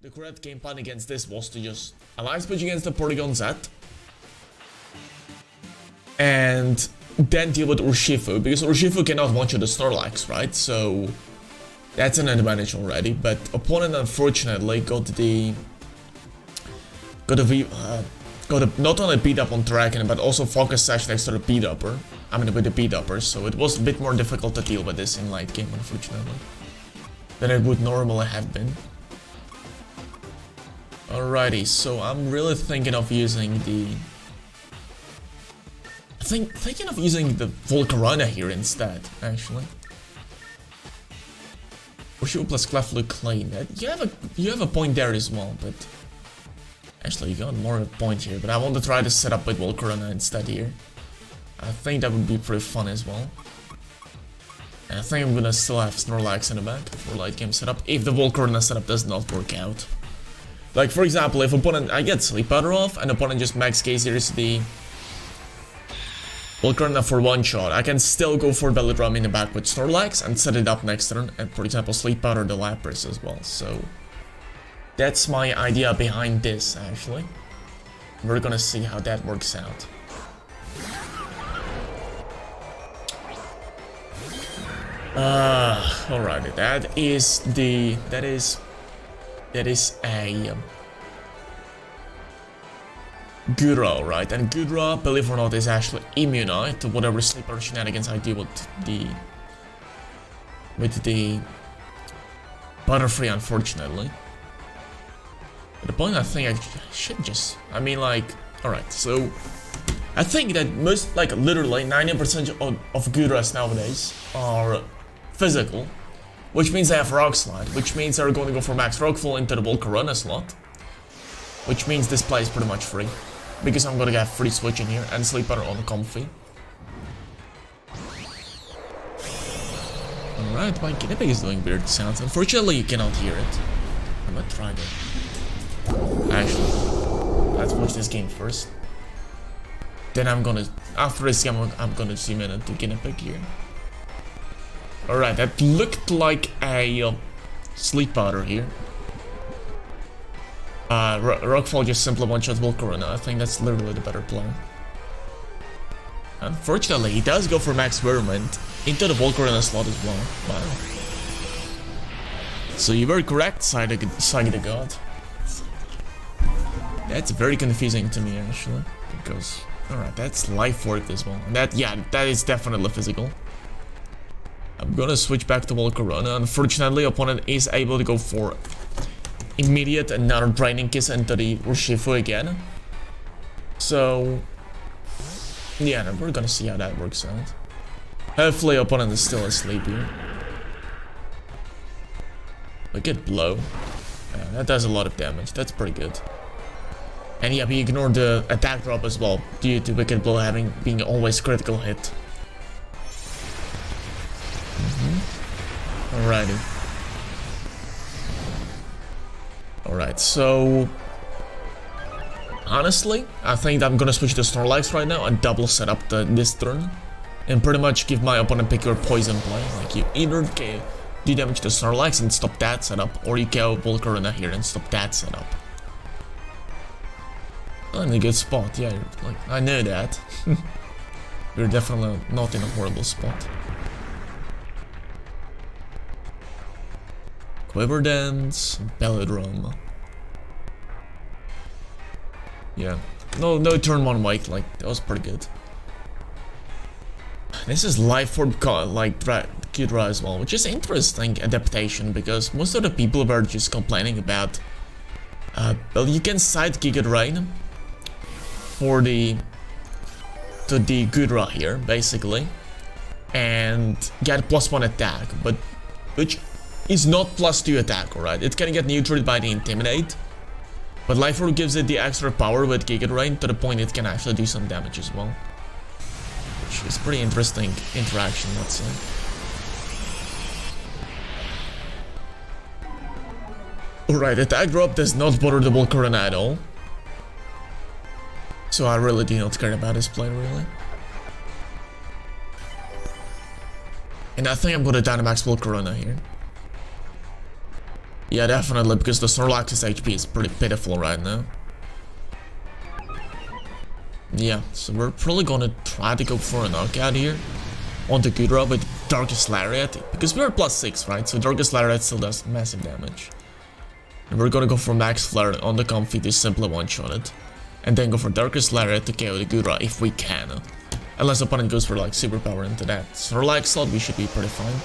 The correct game plan against this was to just align switch against the Porygon Z. And then deal with Urshifu, because Urshifu cannot one-shot the Snorlax, right? So that's an advantage already. But opponent unfortunately got not only beat up on Dragon, but also focus sash next to the beat upper. I mean with the beat upper, so it was a bit more difficult to deal with this in late game, unfortunately, than it would normally have been. Alrighty, so I'm really thinking of using the thinking of using the Volcarona here instead, actually. Urshifu plus Clefly Clean. You have a point there as well, but actually you got more of a point here. But I want to try to set up with Volcarona instead here. I think that would be pretty fun as well. And I think I'm gonna still have Snorlax in the back for late game setup if the Volcarona setup does not work out. Like for example, if opponent I get Sleep Powder off and opponent just max K-Series the Volcarona for one shot, I can still go for Belly Drum in the back with Snorlax and set it up next turn and for example Sleep Powder the Lapras as well. So that's my idea behind this actually. We're gonna see how that works out. Alrighty, that is a Gura, right? And Gura, believe it or not, is actually immune to whatever sleeper shenanigans I do with the butterfree, unfortunately. At the point I think I should just, I mean like, alright, so I think that most, like literally 90% of Guras nowadays are physical, which means they have Rock Slide, which means they're going to go for max Rockfall into the Volcarona slot, which means this play is pretty much free, because I'm going to get free switch in here and Sleep Powder on Comfy. Alright, my guinea pig is doing weird sounds. Unfortunately, you cannot hear it. I'm gonna try that. Actually, let's watch this game first. Then after this game, I'm gonna zoom in into guinea pig here. Alright, that looked like a Sleep Powder here. Rockfall just simply one-shot Volcarona. I think that's literally the better play. Unfortunately, he does go for max Vermint into the Volcarona slot as well. Wow. So you were correct, Side of the God. That's very confusing to me actually, because alright, that's life work as well. That is definitely physical. I'm gonna switch back to Volcarona. Unfortunately, opponent is able to go for immediate another Draining Kiss into the Urshifu again. So yeah, we're gonna see how that works out. Hopefully opponent is still asleep here. Wicked Blow. Yeah, that does a lot of damage. That's pretty good. And yeah, we ignored the attack drop as well, due to Wicked Blow being always critical hit. Alrighty. Alright, so honestly, I think I'm gonna switch to Snorlax right now and double set up this turn. And pretty much give my opponent pick your poison play. Like you either do damage to Snorlax and stop that setup, or you KO Volcarona here and stop that setup. I'm in a good spot, yeah, like I know that. You're definitely not in a horrible spot. Quiver Dance, Belly Drum. Yeah, no turn 1 wake, like that was pretty good. This is Life Orb like Ghidra as well, which is interesting adaptation because most of the people were just complaining about well, you can side Giga Drain for the Ghidra here basically and get +1 attack, but which is not +2 attack, alright? It can get neutralized by the Intimidate, but Life Orb gives it the extra power with Giga Drain to the point it can actually do some damage as well. Which is pretty interesting interaction, let's say. Alright, attack drop does not bother the Volcarona at all. So I really do not care about this play, really. And I think I'm gonna Dynamax Volcarona here. Yeah, definitely, because the Snorlax's HP is pretty pitiful right now. Yeah, so we're probably gonna try to go for a knockout here on the Ghidorah with Darkest Lariat, because we're +6, right? So Darkest Lariat still does massive damage. And we're gonna go for Max Flare on the Comfy to simply one-shot it. And then go for Darkest Lariat to KO the Ghidorah if we can. Unless the opponent goes for like superpower into that Snorlax slot, we should be pretty fine.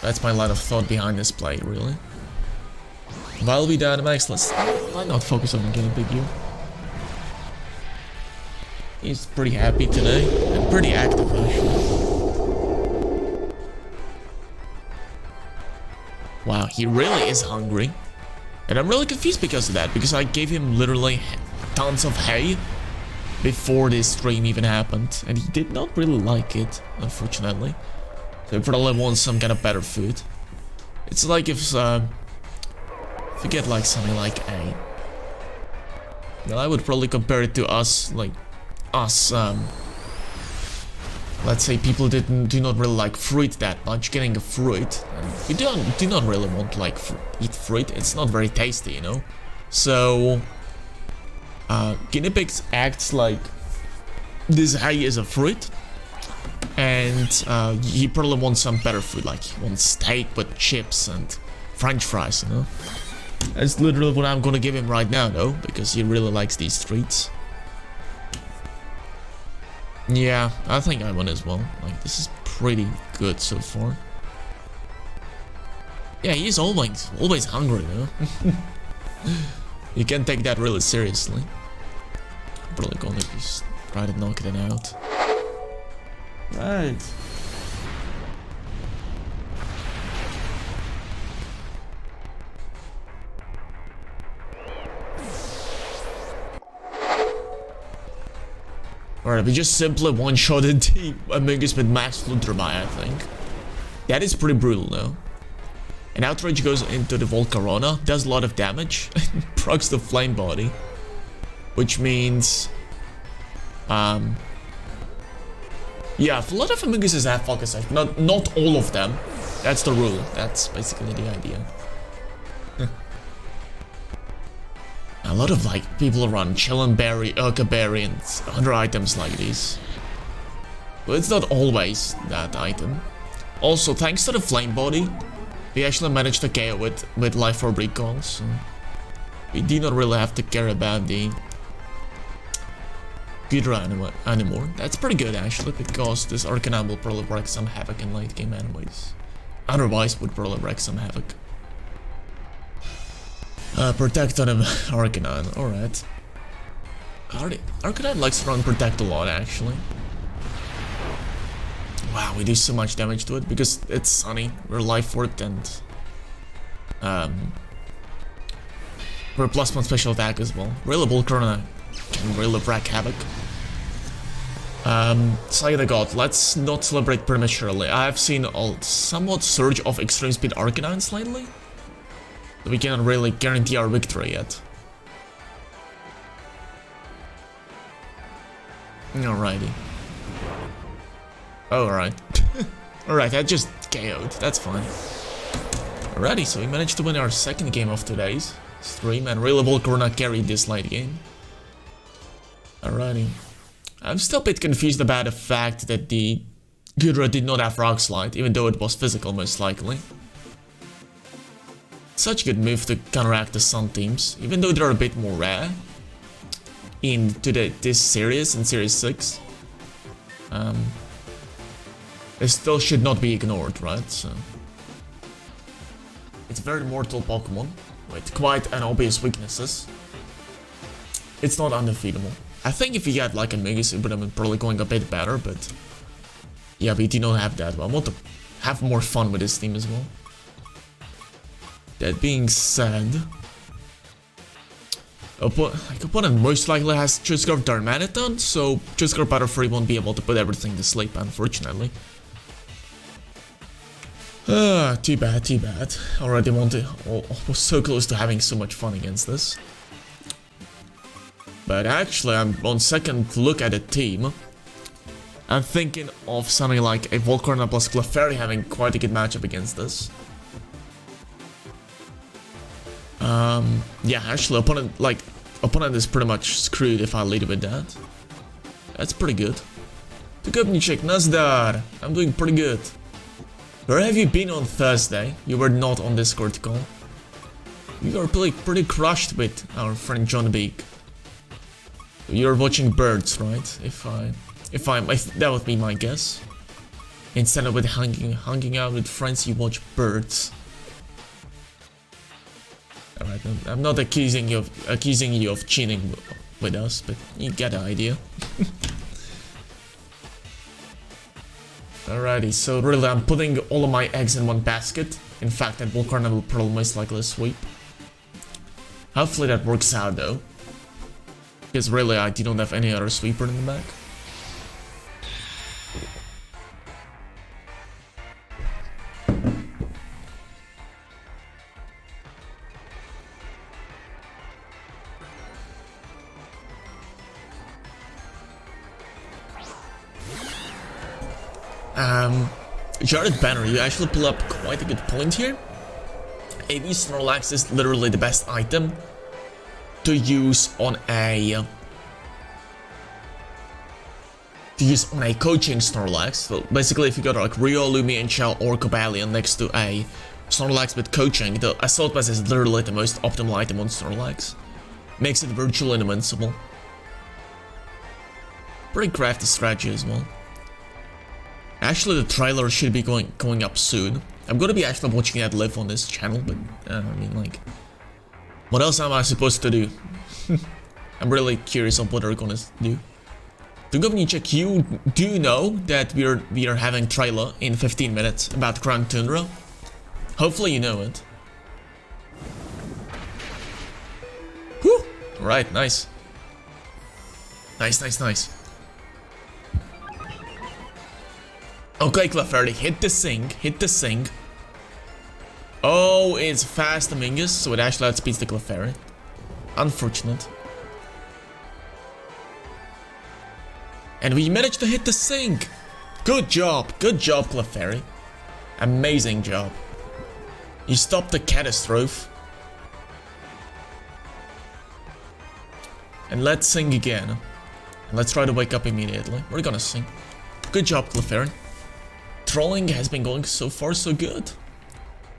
That's my line of thought behind this play, really. While we Dynamax, why not focus on getting big here? He's pretty happy today, and pretty active actually. Wow, he really is hungry. And I'm really confused because of that, because I gave him literally tons of hay before this stream even happened, and he did not really like it, unfortunately. So he probably wants some kind of better food. It's like if you get like something like A. Well, I would probably compare it to us, like us, let's say people do not really like fruit that much, getting a fruit, and we do not really want to like eat fruit, it's not very tasty, you know? So, guinea pigs acts like this hay is a fruit, and he probably wants some better food, like he wants steak with chips and french fries, you know? That's literally what I'm gonna give him right now, though, because he really likes these treats. Yeah, I think I won as well. Like, this is pretty good so far. Yeah, he's always hungry, though. You can't take that really seriously. Probably gonna just try to knock it out. Right. Alright, we just simply one-shotted the Amogus with Max Flutterby, I think. That is pretty brutal, though. And Outrage goes into the Volcarona, does a lot of damage, procs the Flame Body. Which means... yeah, a lot of Amoguses have Focus Sash, not all of them. That's the rule, that's basically the idea. A lot of like people run Chillenberry, Urkaberry, and other items like these. But it's not always that item. Also, thanks to the Flame Body, we actually managed to KO it with Life Orb Recall, so we do not really have to care about the Ghidorah anymore. That's pretty good actually, because this Arcanine will probably wreak some havoc in late game anyways. Otherwise, would probably wreak some havoc. Protect on him, Arcanine, alright. Arcanine likes to run Protect a lot, actually. Wow, we do so much damage to it, because it's Sunny, we're Life Orb, and... we're +1 special attack as well. Really, Volcarona can really wreak havoc. Slay the God, let's not celebrate prematurely. I have seen a somewhat surge of extreme speed Arcanines lately. We cannot really guarantee our victory yet. Alrighty. Alright. Alright, that just KO'd. That's fine. Alrighty, so we managed to win our second game of today's stream, and really Volcarona carried this late game. Alrighty. I'm still a bit confused about the fact that the Ghidorah did not have Rock Slide, even though it was physical most likely. Such a good move to counteract the Sun teams, even though they're a bit more rare into this series, in Series 6. They still should not be ignored, right? So it's a very mortal Pokemon with quite an obvious weaknesses. It's not undefeatable. I think if we had like a Mega Super, I'm probably going a bit better, but yeah, we do not have that. But I want to have more fun with this team as well. That being said, opponent most likely has Chuskarr Darmanitan, so Chuskarr Butterfree won't be able to put everything to sleep, unfortunately. Too bad, too bad. Already was so close to having so much fun against this. But actually, I'm on second look at the team. I'm thinking of something like a Volcarona plus Clefairy having quite a good matchup against this. Yeah, actually, opponent is pretty much screwed if I lead with that. That's pretty good. Tukubnichek, Nazdar. I'm doing pretty good. Where have you been on Thursday? You were not on Discord call. You are pretty crushed with our friend John Beak. You're watching birds, right? If that would be my guess. Instead of with hanging out with friends, you watch birds. Alright, I'm not accusing you of cheating with us, but you get the idea. Alrighty, so really I'm putting all of my eggs in one basket. In fact, that volcarona will probably most likely sweep. Hopefully that works out though. Because really I don't have any other sweeper in the back. Jared Banner, you actually pull up quite a good point here. AB Snorlax is literally the best item to use on a coaching Snorlax. So basically, if you got like Rio, Lumion, Shell, or Cobalion next to a Snorlax with coaching, the Assault Pass is literally the most optimal item on Snorlax. Makes it virtually invincible. Pretty crafty strategy as well. Actually, the trailer should be going up soon. I'm gonna be actually watching that live on this channel, but I mean, like, what else am I supposed to do? I'm really curious on what they're gonna do. Tukubnichek, you do know that we are having trailer in 15 minutes about Grand Tundra. Hopefully you know it. Whew! Right, nice. Nice. Okay, Clefairy, hit the sing. Oh, it's fast Amingus, so it actually outspeeds the Clefairy. Unfortunate. And we managed to hit the sing. Good job, Clefairy. Amazing job. You stopped the catastrophe. And let's sing again. And let's try to wake up immediately. We're gonna sing. Good job, Clefairy. Trolling has been going so far so good.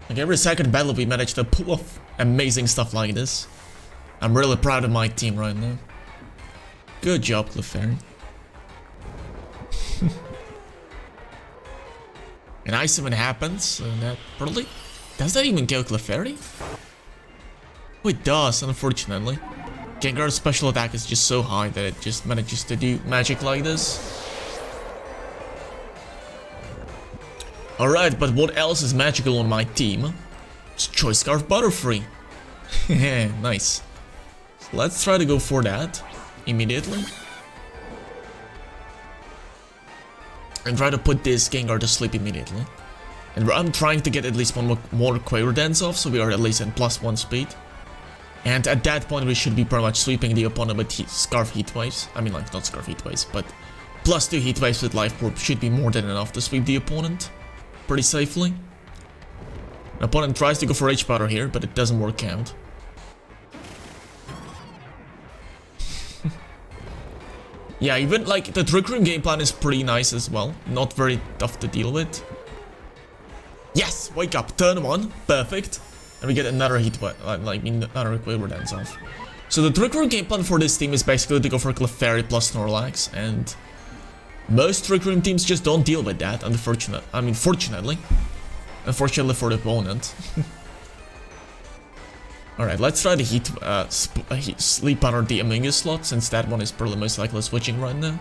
Like every second battle we managed to pull off amazing stuff like this. I'm really proud of my team right now. Good job, Clefairy. And Ice Summon happens, and that probably... Does that even kill Clefairy? Oh, it does, unfortunately. Gengar's special attack is just so high that it just manages to do magic like this. Alright, but what else is magical on my team? It's Choice Scarf Butterfree. Nice. So let's try to go for that immediately. And try to put this Gengar to sleep immediately. And I'm trying to get at least one more Quiver Dance off, so we are at least in +1 speed. And at that point we should be pretty much sweeping the opponent with Scarf Heat Waves. I mean, like, not Scarf Heat Waves, but +2 Heat Waves with Life Orb should be more than enough to sweep the opponent pretty safely. The opponent tries to go for H-Powder here, but it doesn't work out. Yeah, even like the Trick Room game plan is pretty nice as well. Not very tough to deal with. Yes! Wake up! Turn 1. Perfect. And we get another another Quiver Dance off. So the Trick Room game plan for this team is basically to go for Clefairy plus Snorlax, and most Trick Room teams just don't deal with that, fortunately. Unfortunately for the opponent. Alright, let's try to sleep under the Amingus slot, since that one is probably most likely switching right now.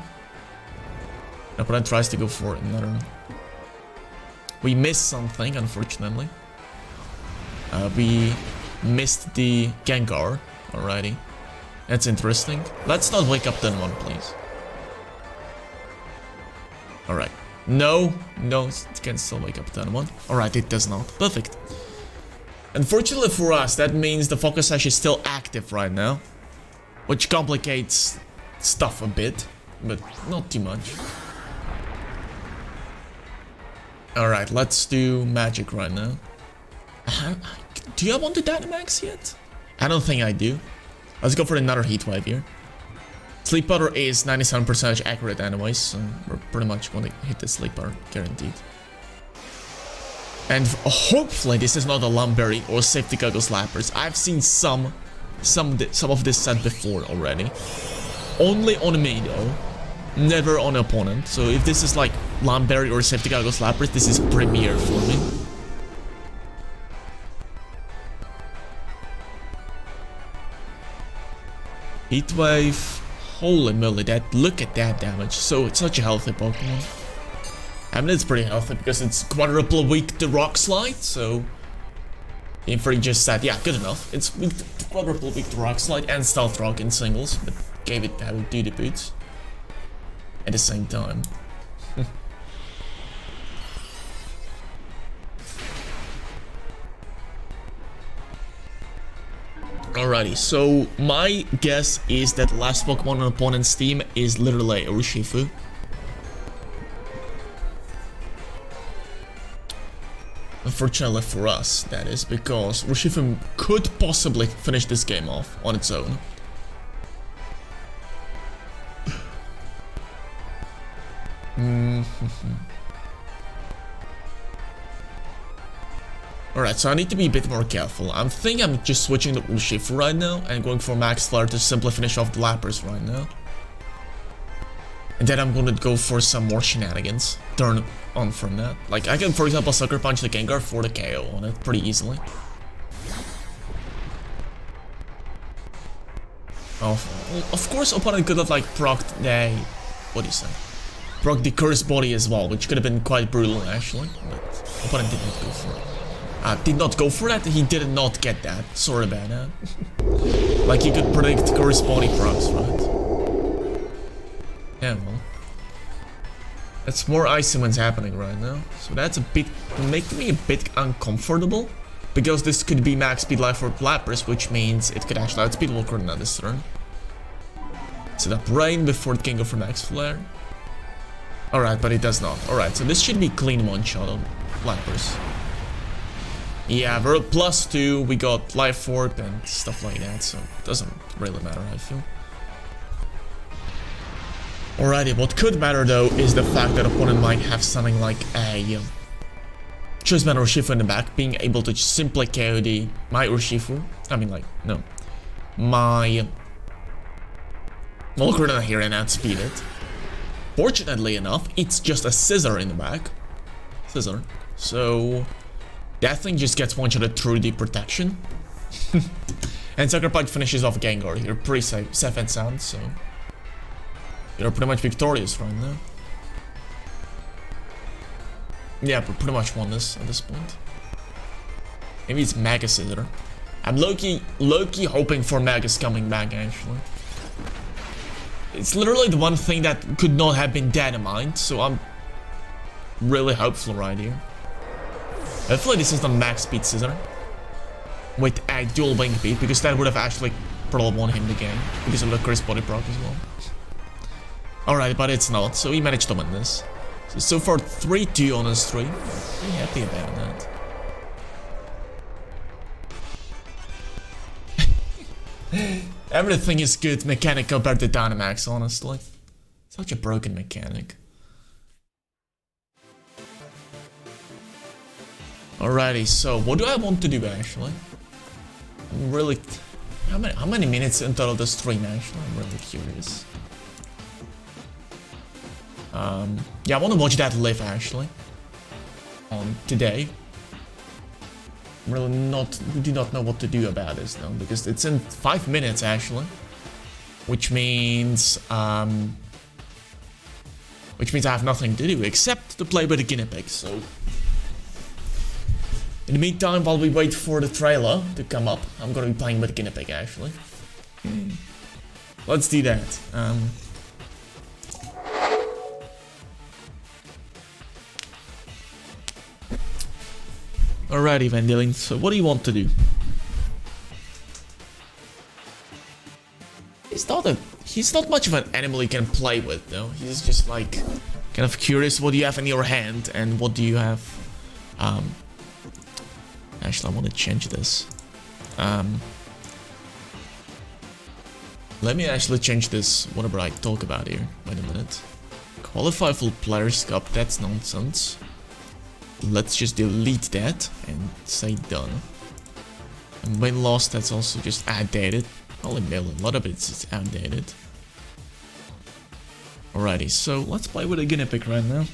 The opponent tries to go for another one. We missed something, unfortunately. We missed the Gengar. Alrighty. That's interesting. Let's not wake up then one, please. Alright. No, it can still wake up turn 1. Alright, it does not. Perfect. Unfortunately for us, that means the Focus Sash is still active right now. Which complicates stuff a bit, but not too much. Alright, let's do Magic right now. Do you want to Dynamax yet? I don't think I do. Let's go for another heat wave here. Sleep powder is 97% accurate anyways, so we're pretty much going to hit the sleep powder, guaranteed. And hopefully this is not a lumberry or safety goggles lappers. I've seen some of this set before already. Only on me though, never on opponent. So if this is like lumberry or safety goggles lappers, this is premiere for me. Heat wave. Holy moly, look at that damage. So it's such a healthy Pokemon. I mean, it's pretty healthy because it's quadruple weak to rock slide, so Inferi just said, yeah, good enough. It's weak to quadruple weak to rock slide and stealth rock in singles, but gave it heavy duty boots at the same time. Alrighty, so my guess is that last Pokemon on opponent's team is literally Urshifu. Unfortunately for us, that is, because Urshifu could possibly finish this game off on its own. Alright, so I need to be a bit more careful. I think I'm just switching to Urshifu right now and going for Max Flare to simply finish off the Lappers right now. And then I'm gonna go for some more shenanigans. Turn on from that. Like, I can, for example, Sucker Punch the Gengar for the KO on it pretty easily. Oh, of course, opponent could have, like, procced the... What do you say? Procced the Curse Body as well, which could have been quite brutal, actually. But opponent did not go for it. Did not go for that, he did not get that. Sorry about that. Like, you could predict Curse Body procs, right? Yeah, well. That's more Icy Winds happening right now. So that's a bit, making me a bit uncomfortable. Because this could be max speed life for Lapras, which means it could actually outspeed Volcarona this turn. Set up Rain before it can go for max flare. Alright, but it does not. Alright, so this should be clean one shot on Lapras. Yeah, we're at +2, we got Life Orb and stuff like that, so it doesn't really matter, I feel. Alrighty, what could matter though is the fact that opponent might have something like a Choice Band Urshifu in the back, being able to just simply KO my Urshifu. I mean, like, no. My Volcarona here and outspeed it. Fortunately enough, it's just a Scissor in the back. Scissor. So that thing just gets one-shotted through the protection. And Sucker Punch finishes off Gengar. You're pretty safe and sound, so you're pretty much victorious right now. Yeah, we pretty much won this at this point. Maybe it's Mega Scissor. I'm low-key hoping for Megas coming back, actually. It's literally the one thing that could not have been Dynamite, so I'm really hopeful right here. Hopefully this is the max speed Scissor with a dual Blink Beat, because that would have actually probably won him the game, because of the Curse Body proc as well. Alright, but it's not, so he managed to win this. So far 3-2 on his 3. Pretty happy about that. Everything is good mechanic compared to Dynamax, honestly. Such a broken mechanic. Alrighty, so what do I want to do actually? I'm really... How many minutes in total does stream actually? I'm really curious. Yeah, I want to watch that live actually. Today. Really do not know what to do about this though, because it's in 5 minutes actually. Which means I have nothing to do except to play with the guinea pig, so in the meantime, while we wait for the trailer to come up, I'm gonna be playing with the guinea pig actually. Let's do that. Alrighty, Van Dilling, so what do you want to do? He's not much of an animal you can play with, though. He's just like kind of curious what do you have in your hand and what do you have. Actually, I want to change this. Let me actually change this, whatever I talk about here. Wait a minute. Qualify full Players' Cup, that's nonsense. Let's just delete that and say done. And win loss, that's also just outdated. I'll admit a lot of it's outdated. Alrighty, so let's play with a guinea pig right now.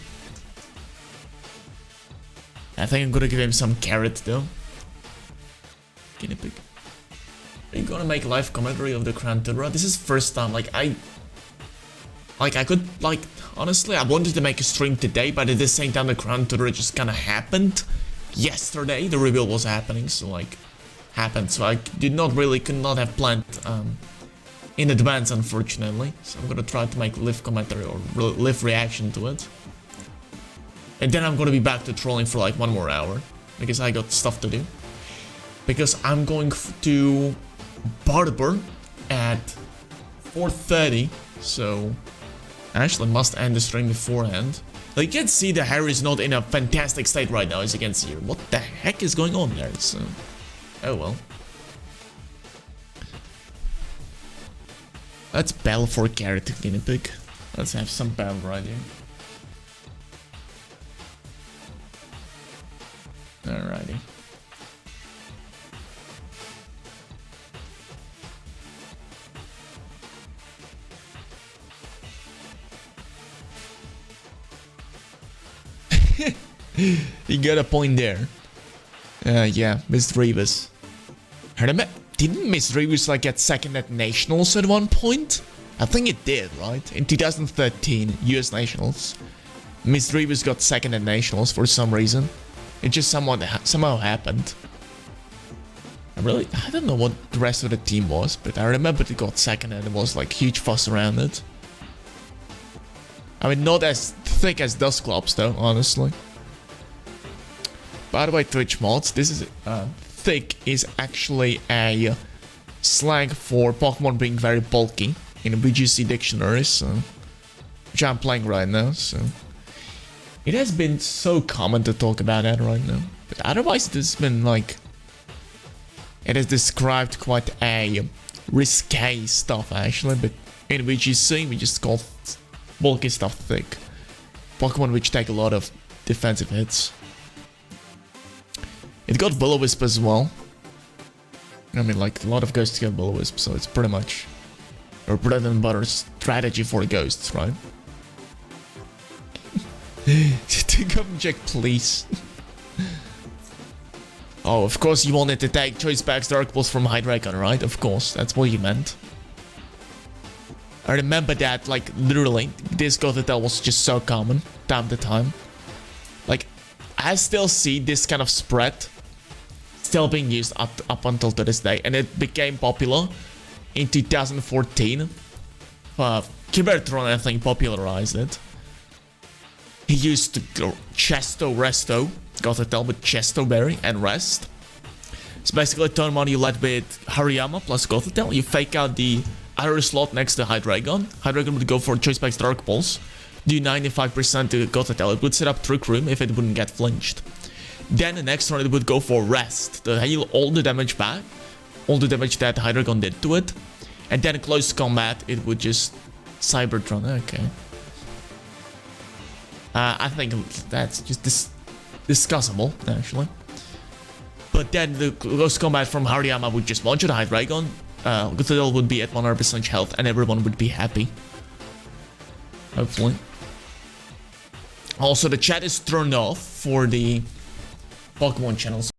I think I'm gonna give him some carrot though. Guinea pig. Are you gonna make live commentary of the Crown Tundra? This is first time, honestly, I wanted to make a stream today, but at the same time the Crown Tundra just kinda happened. Yesterday, the reveal was happening, so happened, so I could not have planned in advance, unfortunately. So I'm gonna try to make live commentary or live reaction to it. And then I'm gonna be back to trolling for like 1 more hour, because I got stuff to do. Because I'm going to barber at 4:30, so I actually must end the stream beforehand. Like, you can see the hair is not in a fantastic state right now, as you can see here. What the heck is going on there? So, oh well. Let's battle for carrot guinea pig. Let's have some battle right here. Alrighty. You got a point there. Yeah, Miss Revis. Didn't Miss Revis get second at Nationals at one point? I think it did, right? In 2013, US Nationals. Miss Revis got second at Nationals for some reason. It just somehow happened. I don't know what the rest of the team was, but I remember it got second and there was huge fuss around it. I mean, not as thick as Dust Clubs though, honestly. By the way, Twitch mods, this is thick is actually a slang for Pokemon being very bulky in the BGC dictionaries, so, which I'm playing right now, so it has been so common to talk about that right now. But otherwise, it has been it has described quite a risque stuff actually, but in BGC we just call bulky stuff thick. Pokemon which take a lot of defensive hits. It got Will-O-Wisp as well. I mean, a lot of ghosts get Will-O-Wisp, so it's pretty much a bread and butter strategy for ghosts, right? Take up check, please. Oh, of course you wanted to take Choice Packs Dark Pulse from Hydreigon, right? Of course, that's what you meant. I remember that, literally, this Gothitelle was just so common, time to time. I still see this kind of spread still being used up until to this day, and it became popular in 2014. Kibertron, I think, popularized it. He used to go Chesto Resto, Gothitelle with Chesto Berry and Rest. It's basically turn 1 you let with Hariyama plus Gothitelle, you fake out the other slot next to Hydreigon. Hydreigon would go for Choice Packs Dark Pulse, do 95% to Gothitelle. It would set up Trick Room if it wouldn't get flinched. Then the next turn it would go for Rest to heal all the damage back, all the damage that Hydreigon did to it. And then in close combat it would just Cybertron. Okay. I think that's just discussable, actually. But then the close combat from Hariyama would just launch at Hydreigon. Gothitelle would be at 100% health and everyone would be happy. Hopefully. Also, the chat is turned off for the Pokemon channels.